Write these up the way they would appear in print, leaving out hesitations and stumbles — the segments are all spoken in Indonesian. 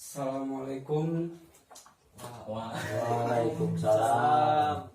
Assalamualaikum. Waalaikumsalam.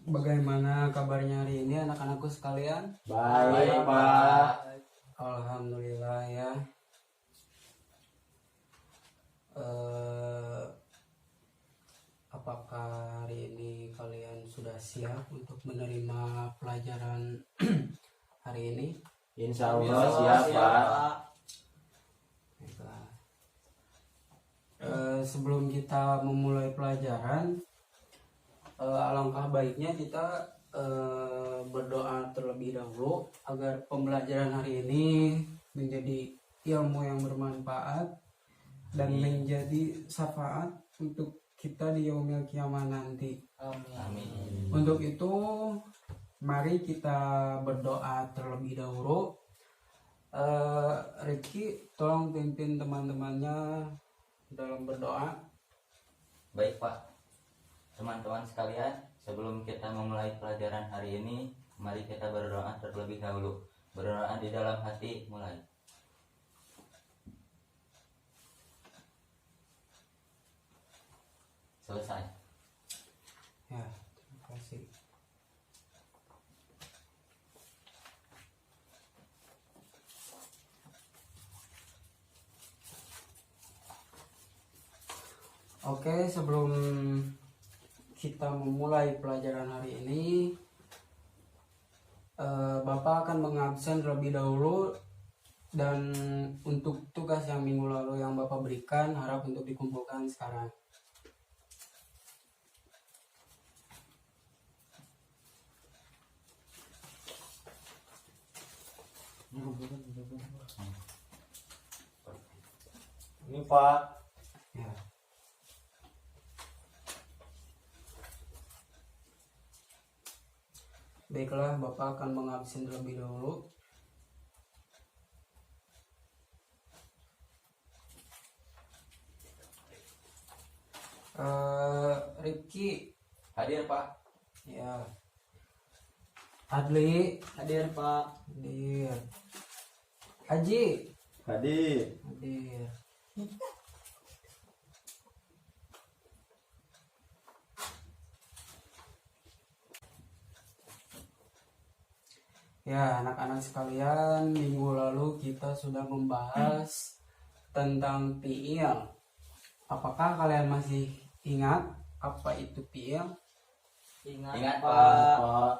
Bagaimana kabarnya hari ini anak-anakku sekalian? Baik, Pak. Alhamdulillah ya. Apakah hari ini kalian sudah siap untuk menerima pelajaran hari ini? Insya Allah siap, Pak. Baiklah. Sebelum kita memulai pelajaran, alangkah baiknya kita berdoa terlebih dahulu agar pembelajaran hari ini menjadi ilmu yang bermanfaat dan menjadi syafaat untuk kita di yaumil kiamah nanti. Amin. Untuk itu, mari kita berdoa terlebih dahulu. Riki, tolong pimpin teman-temannya dalam berdoa. Baik, Pak. Teman-teman sekalian, sebelum kita memulai pelajaran hari ini, mari kita berdoa terlebih dahulu. Berdoa di dalam hati, mulai. Selesai. Ya, terima kasih. Oke, sebelum kita memulai pelajaran hari ini, Bapak akan mengabsen terlebih dahulu, dan untuk tugas yang minggu lalu yang Bapak berikan harap untuk dikumpulkan sekarang. Ini, Pak. Ya. Baiklah, Bapak akan mengabsen terlebih dahulu. Rifki, Hadir, Pak. ya. Adli, Hadir, Pak. hadir. Haji, Hadir. hadir. Ya, anak-anak sekalian, minggu lalu kita sudah membahas tentang fiil. Apakah kalian masih ingat apa itu fiil? Ingat, Pak.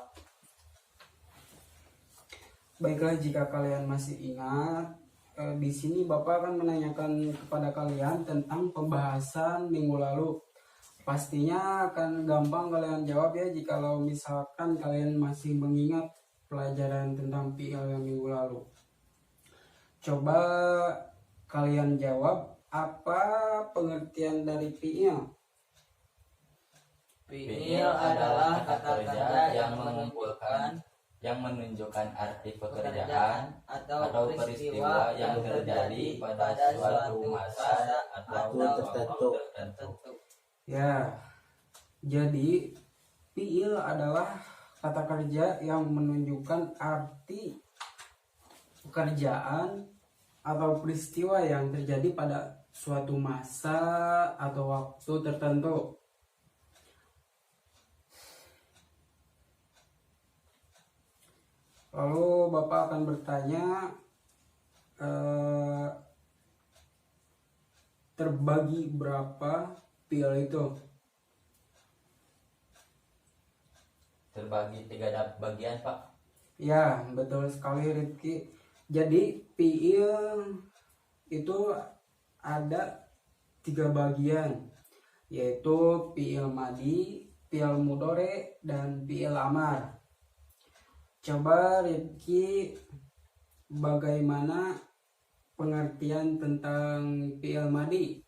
Baiklah, jika kalian masih ingat, di sini Bapak akan menanyakan kepada kalian tentang pembahasan minggu lalu. Pastinya akan gampang kalian jawab ya jikalau misalkan kalian masih mengingat pelajaran tentang fiil yang minggu lalu. Coba kalian jawab, apa pengertian dari fiil? Fiil adalah kata kerja yang menunjukkan arti pekerjaan atau peristiwa yang terjadi pada suatu masa atau tertentu. Ya, jadi fiil adalah kata kerja yang menunjukkan arti pekerjaan atau peristiwa yang terjadi pada suatu masa atau waktu tertentu. Lalu Bapak akan bertanya, terbagi berapa fiil itu? terbagi 3 bagian, Pak. Ya, betul sekali Rifki. Jadi fiil itu ada 3 bagian, yaitu fiil madi, fiil mudhari, dan fiil amar. Coba Rifki, bagaimana pengertian tentang fiil madi?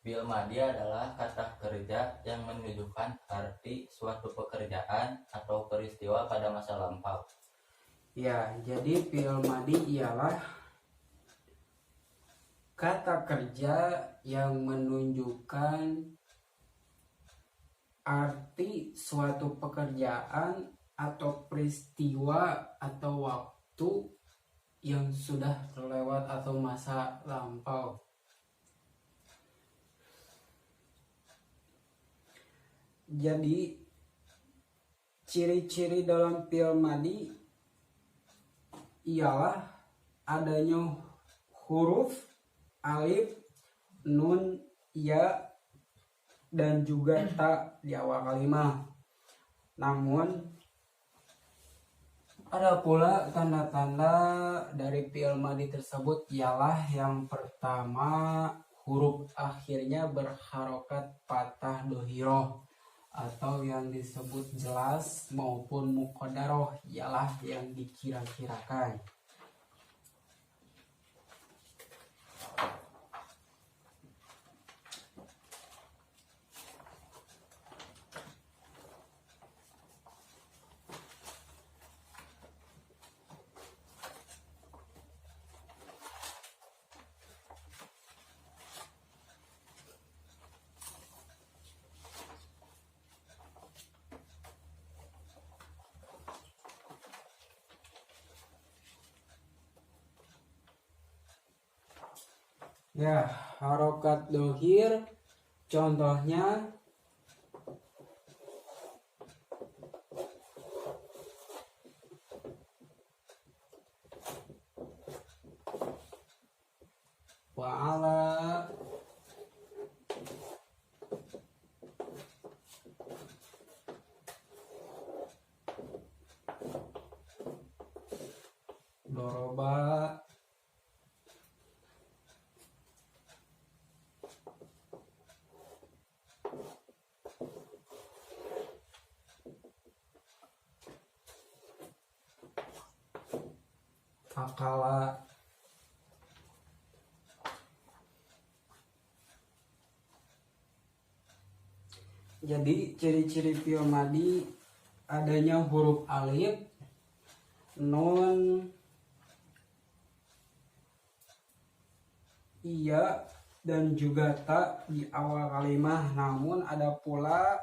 Fi'il madhi adalah kata kerja yang menunjukkan arti suatu pekerjaan atau peristiwa pada masa lampau. Ya, jadi fi'il madhi ialah kata kerja yang menunjukkan arti suatu pekerjaan atau peristiwa atau waktu yang sudah terlewat atau masa lampau. Jadi ciri-ciri dalam fi'il madhi ialah adanya huruf alif, nun, ya, dan juga ta di awal kalimat. Namun ada pula tanda-tanda dari fi'il madhi tersebut ialah yang pertama huruf akhirnya berharokat patah dhohiroh atau yang disebut jelas maupun muqaddaroh ialah yang dikira-kirakan. Ya, harokat dhohir contohnya wa'ala, doroba, akala. Jadi ciri-ciri fi'il madhi adanya huruf alif, nun, iya, dan juga ta di awal kalimat. Namun ada pula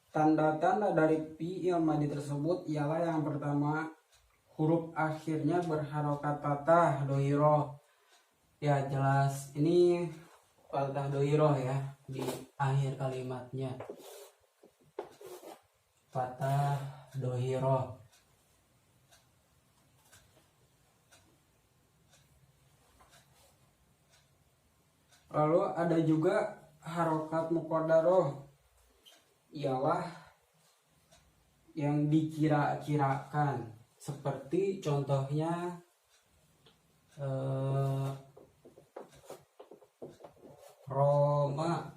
tanda-tanda dari fi'il madhi tersebut ialah yang pertama huruf akhirnya berharokat patah dhohiroh. Ya jelas ini patah dhohiroh ya di akhir kalimatnya, patah dhohiroh. Lalu ada juga harokat muqaddaroh ialah yang dikira-kirakan, seperti contohnya Roma,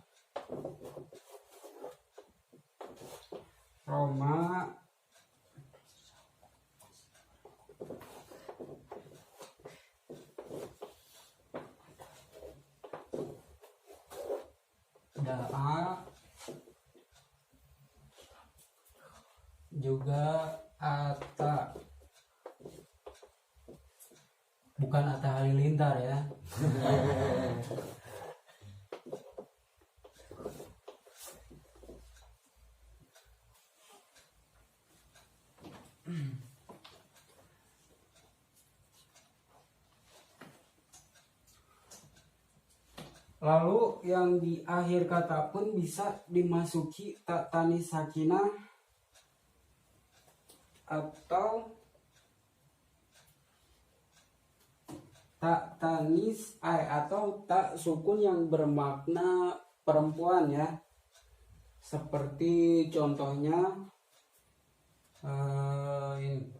da'a, juga ata, bukan Atta Halilintar ya. Lalu yang di akhir kata pun bisa dimasuki ta tanis sakinah atau tak tanis atau tak sukun yang bermakna perempuan ya, seperti contohnya ini.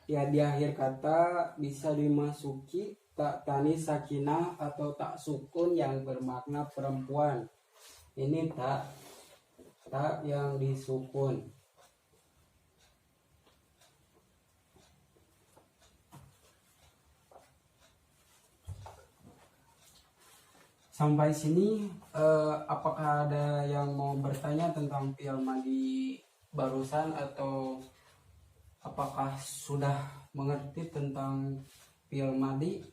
Ya, di akhir kata bisa dimasuki tak tanis sakinah atau tak sukun yang bermakna perempuan. Ini tak yang disukun. Sampai sini apakah ada yang mau bertanya tentang fi'il madi barusan, atau apakah sudah mengerti tentang fi'il madi?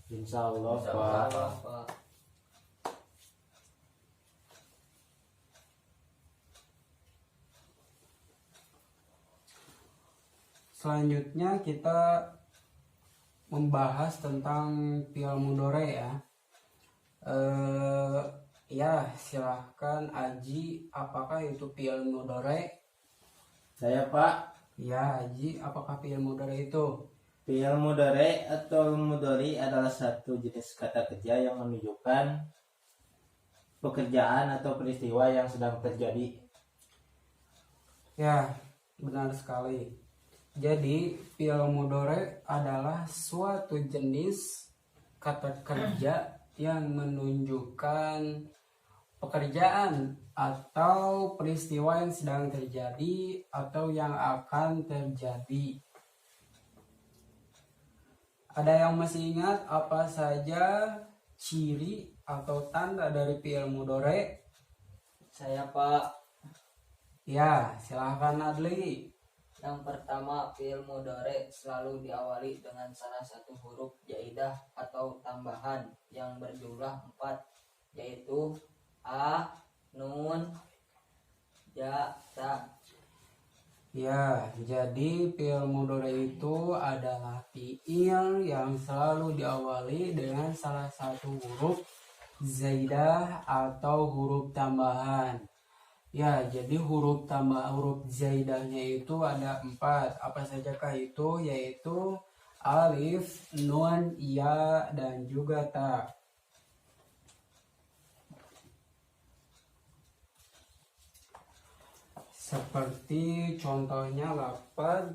Insya Allah Insya Pak. Allah. Pak. Selanjutnya kita membahas tentang fi'il mudhari ya. Ya, silahkan Aji, apakah itu fi'il mudhari? Saya Pak. Ya, Aji, apakah fi'il mudhari itu? Fi'il mudhari atau mudhari adalah satu jenis kata kerja yang menunjukkan pekerjaan atau peristiwa yang sedang terjadi. Ya, benar sekali. Jadi, fi'il mudhari adalah suatu jenis kata kerja yang menunjukkan pekerjaan atau peristiwa yang sedang terjadi atau yang akan terjadi. Ada yang masih ingat apa saja ciri atau tanda dari fi'il mudhari? Saya Pak. Ya, silahkan Adli. Yang pertama, fi'il mudhari selalu diawali dengan salah satu huruf jaidah atau tambahan yang berjumlah 4, yaitu a, nun, ya, ta. Ya, jadi fi'il mudhari itu adalah fi'il yang selalu diawali dengan salah satu huruf zaidah atau huruf tambahan. Ya, jadi huruf zaidahnya itu ada 4. Apa sajakah itu? Yaitu alif, nun, ya, dan juga ta. Seperti contohnya lafaz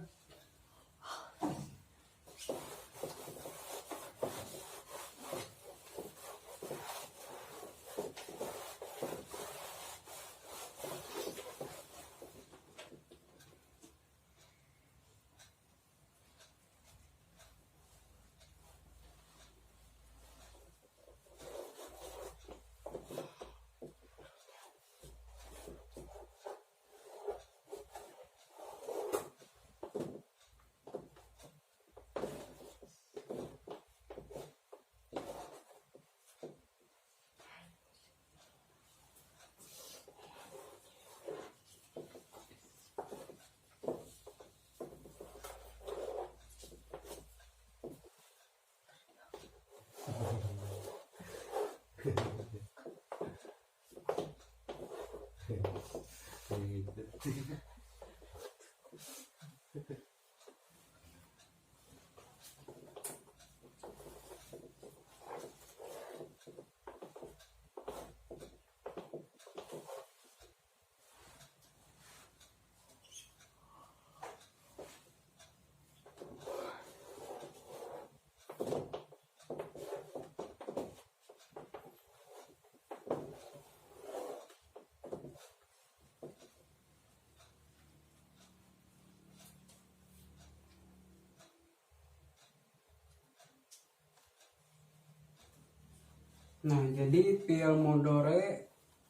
Nah, jadi fi'il mudhari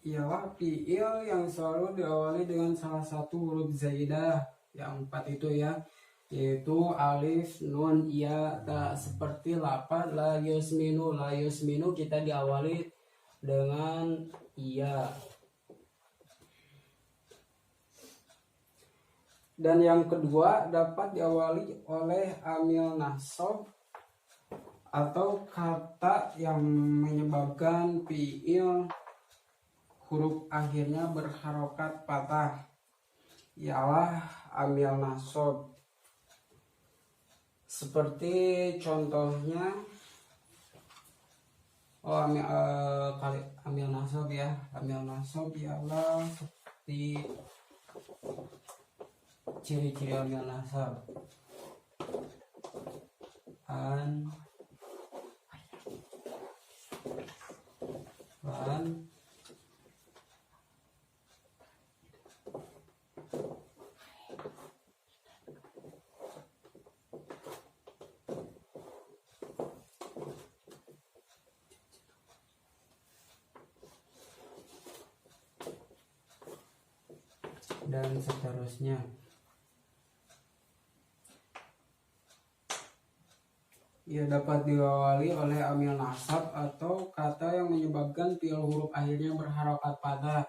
ialah fi'il yang selalu diawali dengan salah satu huruf zaidah yang 4 itu ya, yaitu alif, nun, ya, ta. Seperti lafaz la yusminu. La yusminu kita diawali dengan ya. Dan yang kedua dapat diawali oleh amil nasab atau kata yang menyebabkan fi'il huruf akhirnya berharokat patah, ialah amil nasab. Seperti contohnya, ambil nasab ya. Ambil nasab ialah seperti ciri-ciri ambil nasab. An dan seterusnya. Ia dapat diawali oleh amil nasab atau kata yang menyebabkan fiil huruf akhirnya berharokat pada.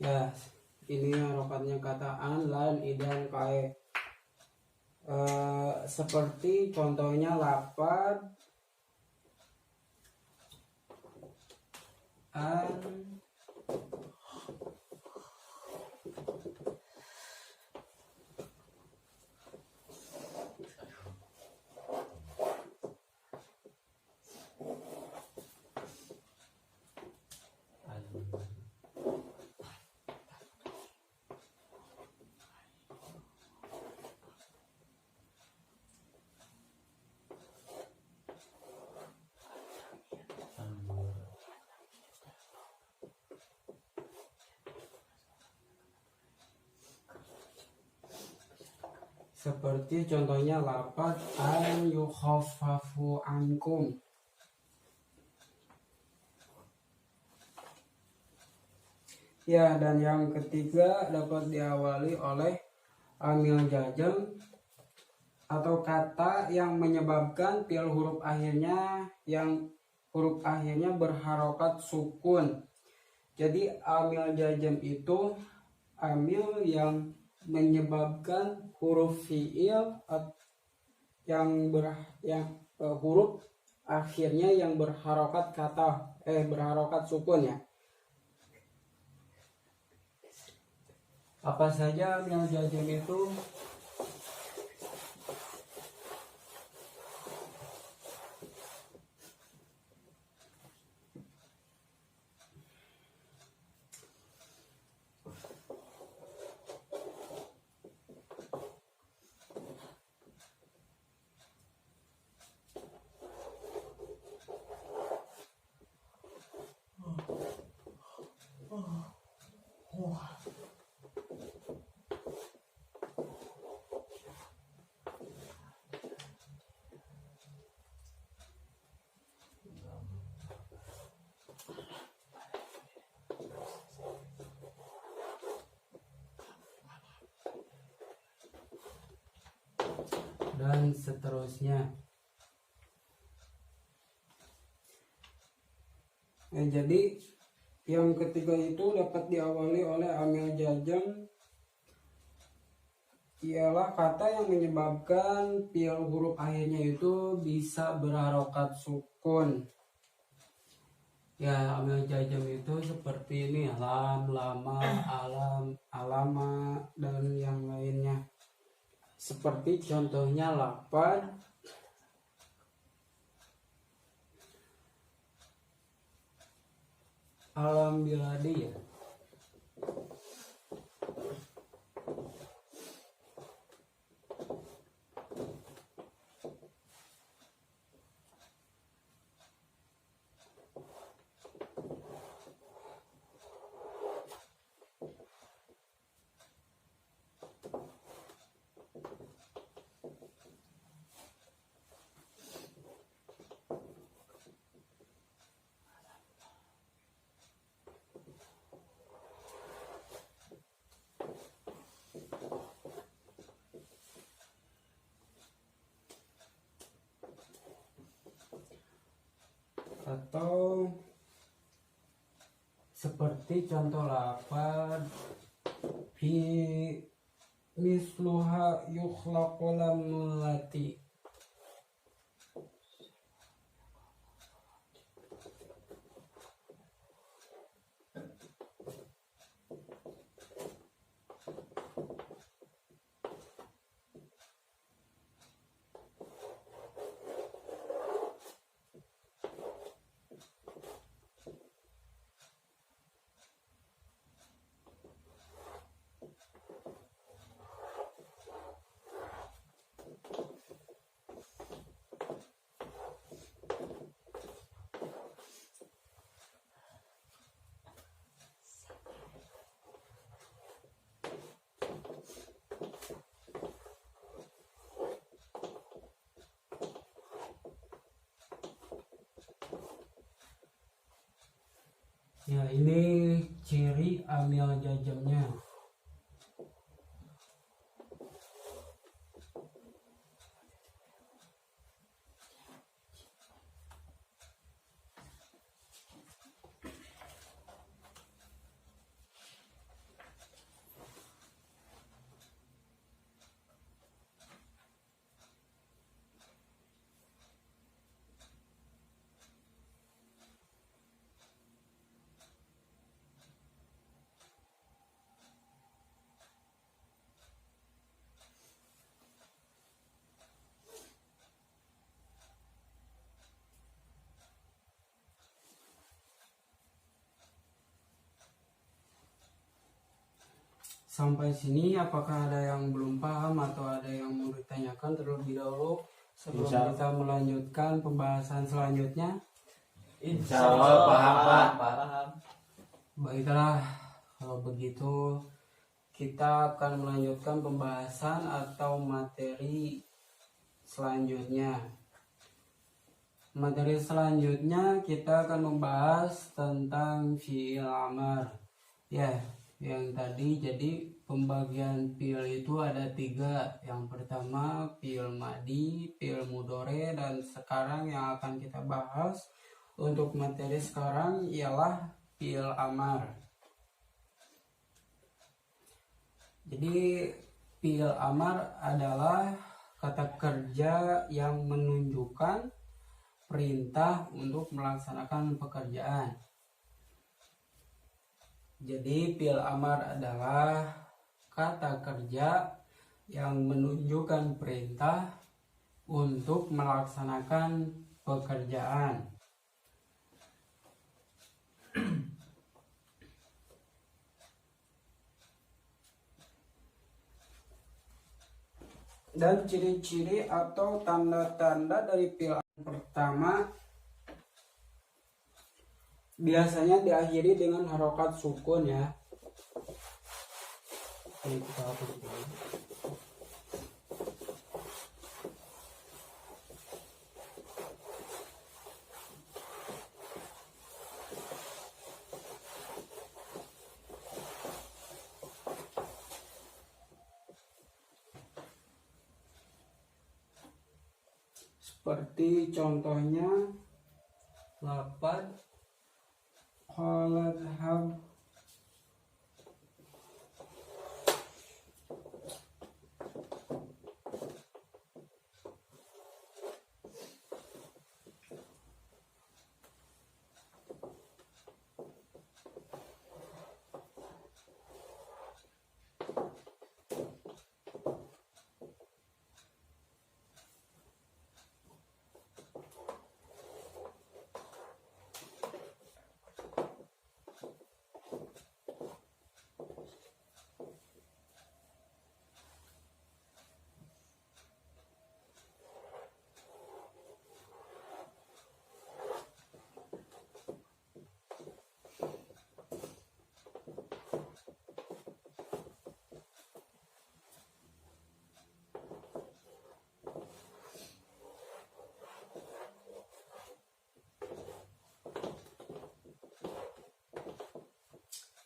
Ya, ini harokatnya kata an, lan, idan, kae. Seperti contohnya lapad an seperti contohnya lapad an yukhaffafu ankum. Ya, dan yang ketiga dapat diawali oleh amil jazm atau kata yang menyebabkan fiil huruf akhirnya berharokat sukun. Jadi amil jazm itu amil yang menyebabkan huruf fiil huruf akhirnya yang berharokat berharokat sukun ya. Apa saja amil jazm itu? Dan seterusnya. Jadi yang ketiga itu dapat diawali oleh amil jazm ialah kata yang menyebabkan fiil huruf akhirnya itu bisa berharokat sukun. Ya, amil jazm itu seperti ini, lam, lama, alam, alama, dan yang lainnya. Seperti contohnya lapad alam biladi ya. Atau seperti contoh lapad fi misluha yukhlaqu lamulati. Ya, ini ciri amil jajamnya. Sampai sini apakah ada yang belum paham atau ada yang mau ditanyakan terlebih dahulu sebelum Insya- kita melanjutkan pembahasan selanjutnya? Insya Allah paham, Pak. Paham. Baiklah, kalau begitu kita akan melanjutkan pembahasan atau materi selanjutnya. Materi selanjutnya kita akan membahas tentang fi'il amar. Ya, yang tadi jadi pembagian fi'il itu ada 3. Yang pertama fi'il madi, fi'il mudhari, dan sekarang yang akan kita bahas untuk materi sekarang ialah fi'il amar. Jadi fi'il amar adalah kata kerja yang menunjukkan perintah untuk melaksanakan pekerjaan. Jadi fi'il amar adalah kata kerja yang menunjukkan perintah untuk melaksanakan pekerjaan. Dan ciri-ciri atau tanda-tanda dari fi'il pertama biasanya diakhiri dengan harokat sukun ya. Ini kita hapus dulu. Seperti contohnya lafaz qalat hab.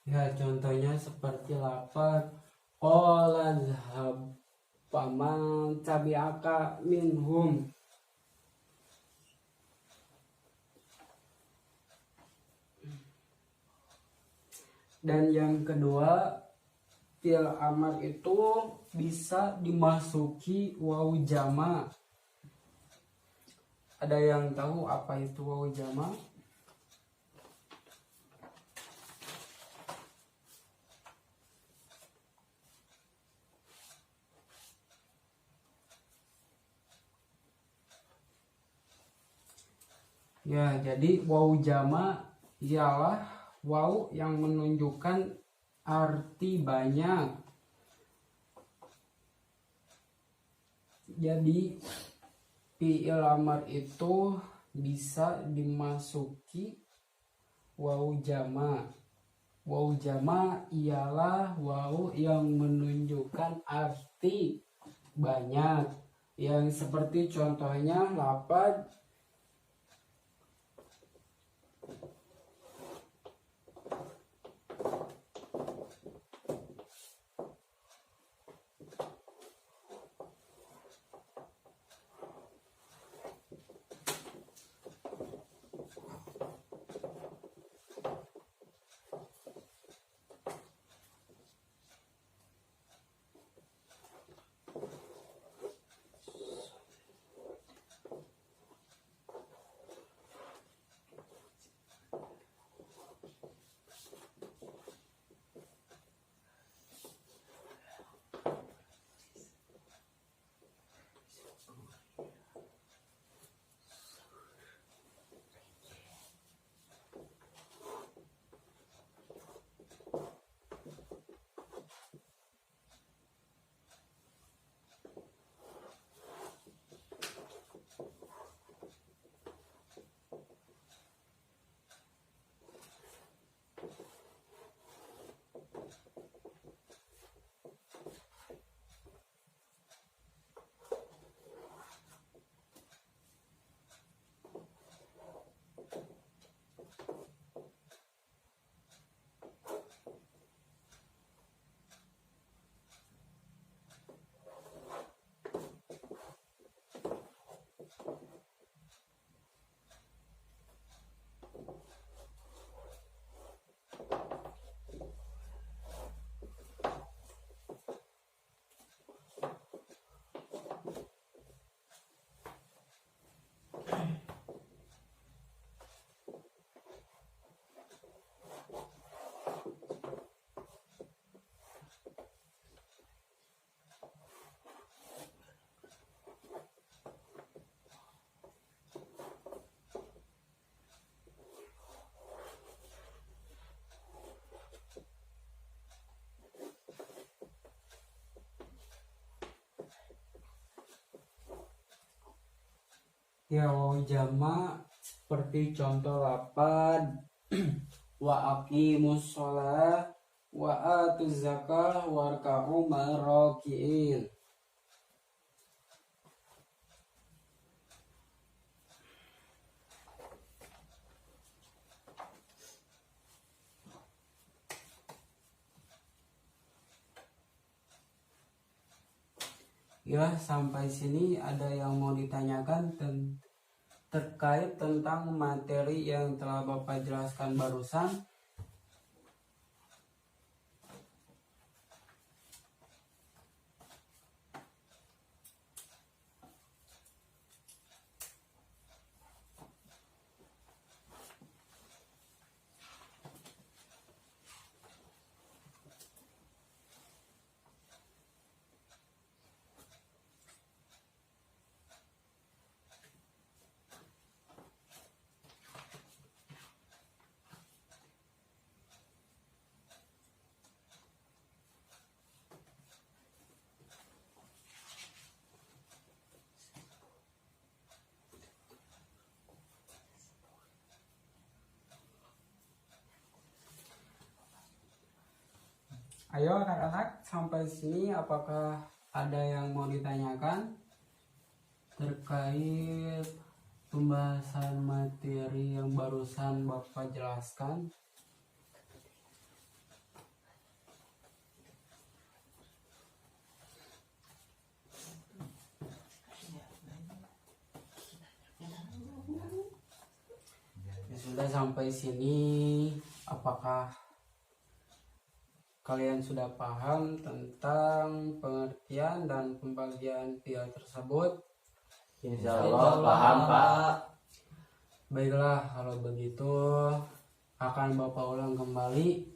Ya, contohnya seperti lafaz qala dhhab faman tabi'aka minhum. Dan yang kedua, fi'il amar itu bisa dimasuki wawu jama. Ada yang tahu apa itu wawu jama? Ya, jadi wawu jama ialah wawu yang menunjukkan arti banyak. Jadi fi'il amar itu bisa dimasuki wawu jama. Wawu jama ialah wawu yang menunjukkan arti banyak. Yang seperti contohnya lafaz Ya, wawu jamak seperti contoh lapad wa aqimus sholah wa atuz zakah warka'u ma'rakiin. Ya, sampai sini ada yang mau ditanyakan terkait tentang materi yang telah Bapak jelaskan barusan. Ayo anak-anak, sampai sini apakah ada yang mau ditanyakan terkait pembahasan materi yang barusan Bapak jelaskan? Ya, sudah sampai sini, apakah kalian sudah paham tentang pengertian dan pembagian fiil tersebut? Insya Allah paham Pak. Baiklah, kalau begitu akan Bapak ulang kembali.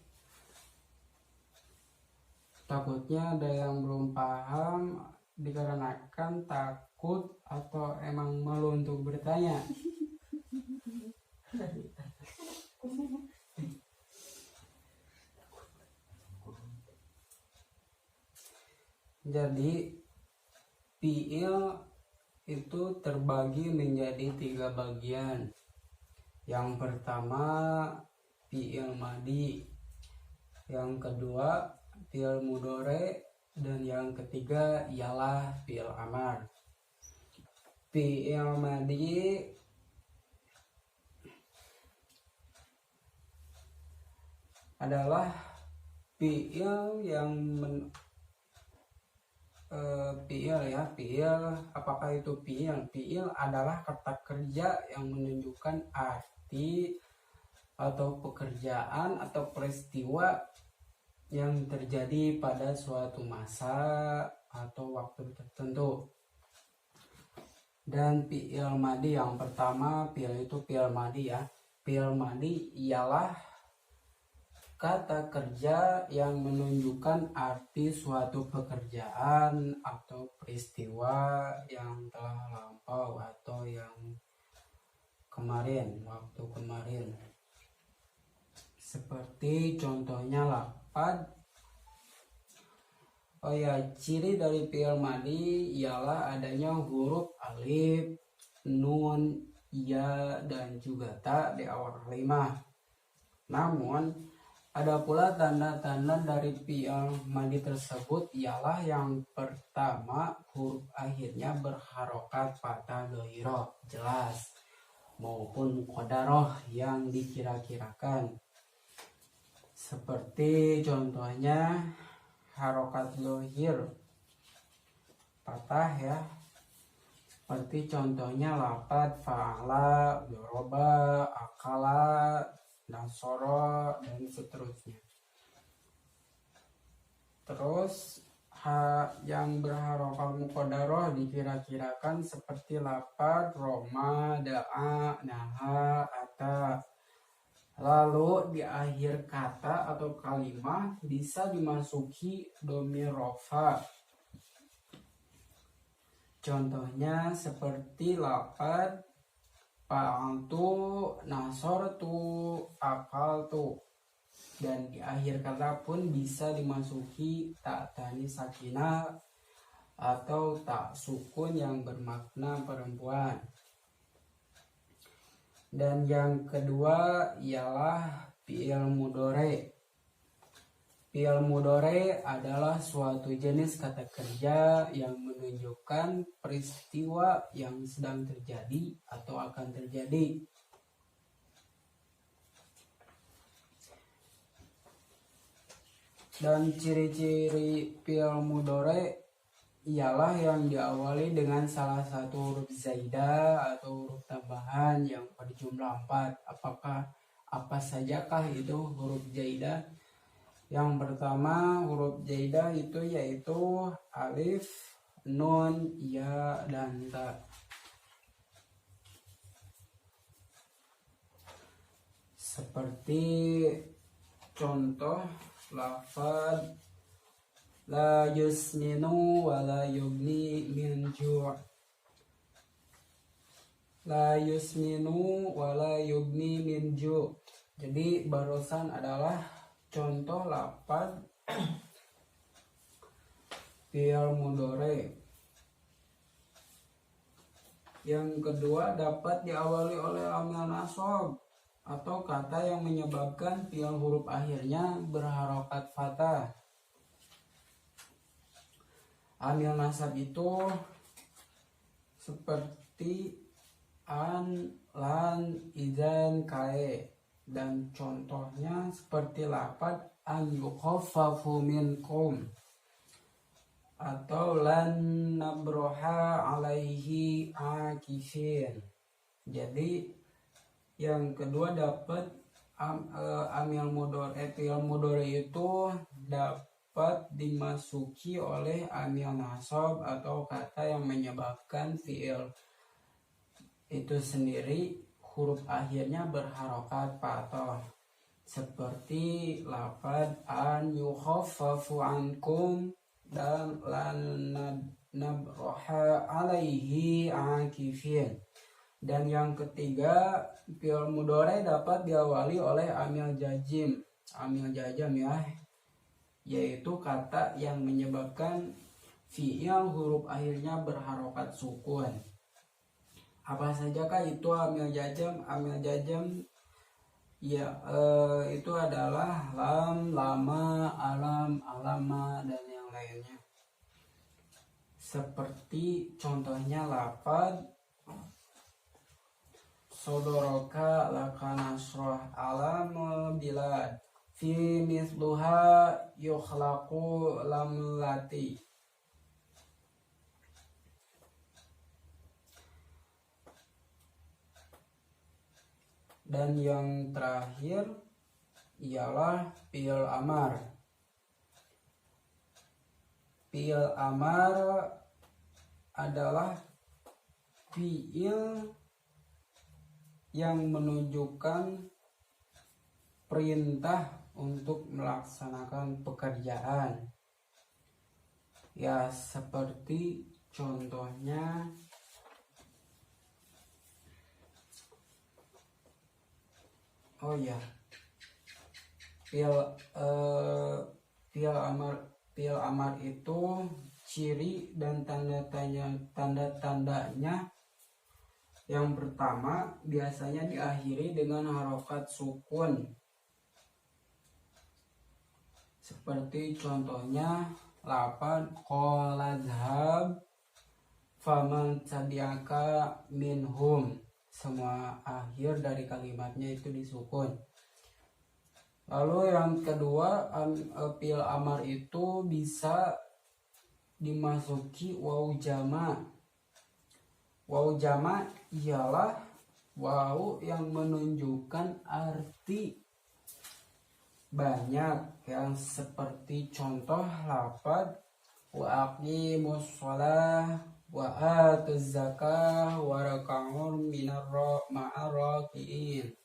Takutnya ada yang belum paham dikarenakan takut atau emang malu untuk bertanya. Jadi fiil itu terbagi menjadi 3 bagian. Yang pertama fiil madi, yang kedua fiil mudhari, dan yang ketiga ialah fiil amar. Fiil madi adalah fiil yang fiil, apakah itu fiil? Fiil adalah kata kerja yang menunjukkan arti atau pekerjaan atau peristiwa yang terjadi pada suatu masa atau waktu tertentu. Dan fiil madi yang pertama, fiil itu fiil madi ya. Fiil madi ialah kata kerja yang menunjukkan arti suatu pekerjaan atau peristiwa yang telah lampau atau yang kemarin, waktu kemarin. Seperti contohnya lapad. Oh ya, ciri dari fiil madi ialah adanya huruf alif, nun, ya, dan juga ta di awal kalimat. Namun ada pula tanda-tanda dari fiil madi tersebut ialah yang pertama, huruf akhirnya berharokat fathah dhairah jelas maupun qadarah yang dikira-kirakan. Seperti contohnya harokat dhohir fathah ya. Seperti contohnya lapad fa'ala, doroba, akala, nasoro, dan seterusnya. Terus yang berharokat muqaddarah dikira-kirakan seperti lapad roma, da'a, naha, ata. Lalu di akhir kata atau kalimat bisa dimasuki dhamir rafa. Contohnya seperti lapad fa'altu, nasortu, akaltu. Dan di akhir kata pun bisa dimasuki tak tanis sakinah atau tak sukun yang bermakna perempuan. Dan yang kedua ialah fi'il mudhari. Fi'il mudhari adalah suatu jenis kata kerja yang menunjukkan peristiwa yang sedang terjadi atau akan terjadi. Dan ciri-ciri fi'il mudhari ialah yang diawali dengan salah satu huruf zaidah atau huruf tambahan yang berjumlah 4. Apa sajakah itu huruf zaidah? Yang pertama huruf zaidah itu yaitu alif, nun, ya, dan ta. Seperti contoh lafaz la yusminu wa la yugni min ju'. La yusminu wa la yugni min ju'. Jadi barusan adalah contoh lafaz fi'il mudhari. Yang kedua dapat diawali oleh amil nasab atau kata yang menyebabkan fi'il huruf akhirnya berharokat fathah. Amil nasab itu seperti an, lan, idzan, kae. Dan contohnya seperti lafaz an yukhaffafu minkum atau lan nabroha alaihi akifin. Jadi yang kedua dapat amil mudhari, fi'il mudhari itu dapat dimasuki oleh amil nasab atau kata yang menyebabkan fi'il itu sendiri huruf akhirnya berharokat fathah. Seperti lafaz an yukhaffafu ankum dan lan nabroha alaihi akifin. Dan yang ketiga fi'il mudhari dapat diawali oleh amil jazim. Amil jazam ya, yaitu kata yang menyebabkan fi'il huruf akhirnya berharokat sukun. Apa sajakah itu amil jazam? Amil jazam ya itu adalah lam, lama, alam, alama, dan yang lainnya. Seperti contohnya lafaz sodoroka laka nasroh alam bilad fi misluha yukhlaqu lam lati. Dan yang terakhir ialah fi'il amar. Fi'il amar adalah fi'il yang menunjukkan perintah untuk melaksanakan pekerjaan. Ya, seperti contohnya fi'il amar itu ciri dan tanda-tandanya yang pertama biasanya diakhiri dengan harokat sukun. Seperti contohnya lafaz qala dhhab faman tabi'aka minhum. Semua akhir dari kalimatnya itu disukun. Lalu yang kedua fi'il amar itu bisa dimasuki waw jama'. Waw jama' ialah waw yang menunjukkan arti banyak, yang seperti contoh lafaz wa aqimus shalah wa atuz zakah wa raka'u ma'ar raki'in.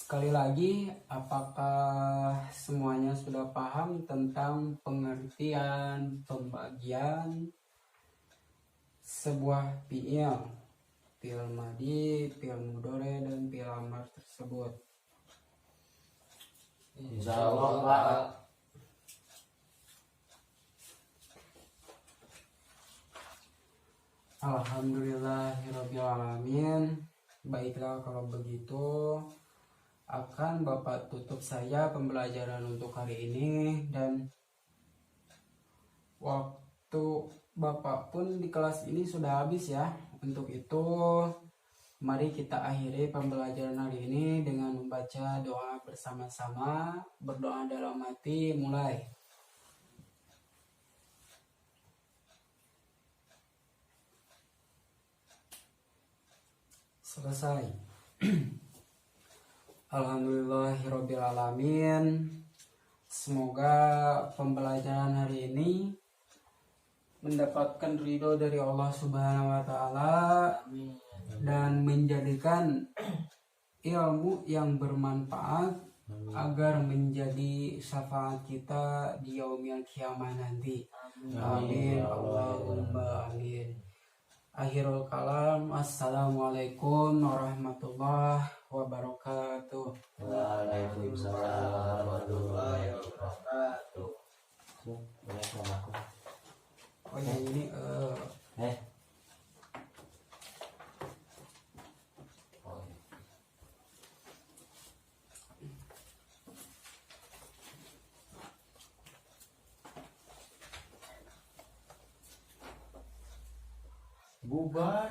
Sekali lagi, apakah semuanya sudah paham tentang pengertian pembagian sebuah fi'il, fi'il madi, fi'il mudhari, dan fi'il amr tersebut? Insya Allah Pak. Alhamdulillahirrabbilalamin. Baiklah, kalau begitu akan Bapak tutup saya pembelajaran untuk hari ini, dan waktu Bapak pun di kelas ini sudah habis ya. Untuk itu mari kita akhiri pembelajaran hari ini dengan membaca doa bersama-sama. Berdoa dalam hati, mulai. Selesai. Alhamdulillahirrabbilalamin. Semoga pembelajaran hari ini mendapatkan ridho dari Allah Subhanahu wa Ta'ala dan menjadikan ilmu yang bermanfaat agar menjadi syafaat kita di yaumil kiamah nanti. Amin. Allahumma amin. Akhirul kalam. Assalamualaikum warahmatullahi wabarakatuh. Waalaikumsalam warahmatullahi wabarakatuh. Banyak namaku. Oh ya, ini bubar.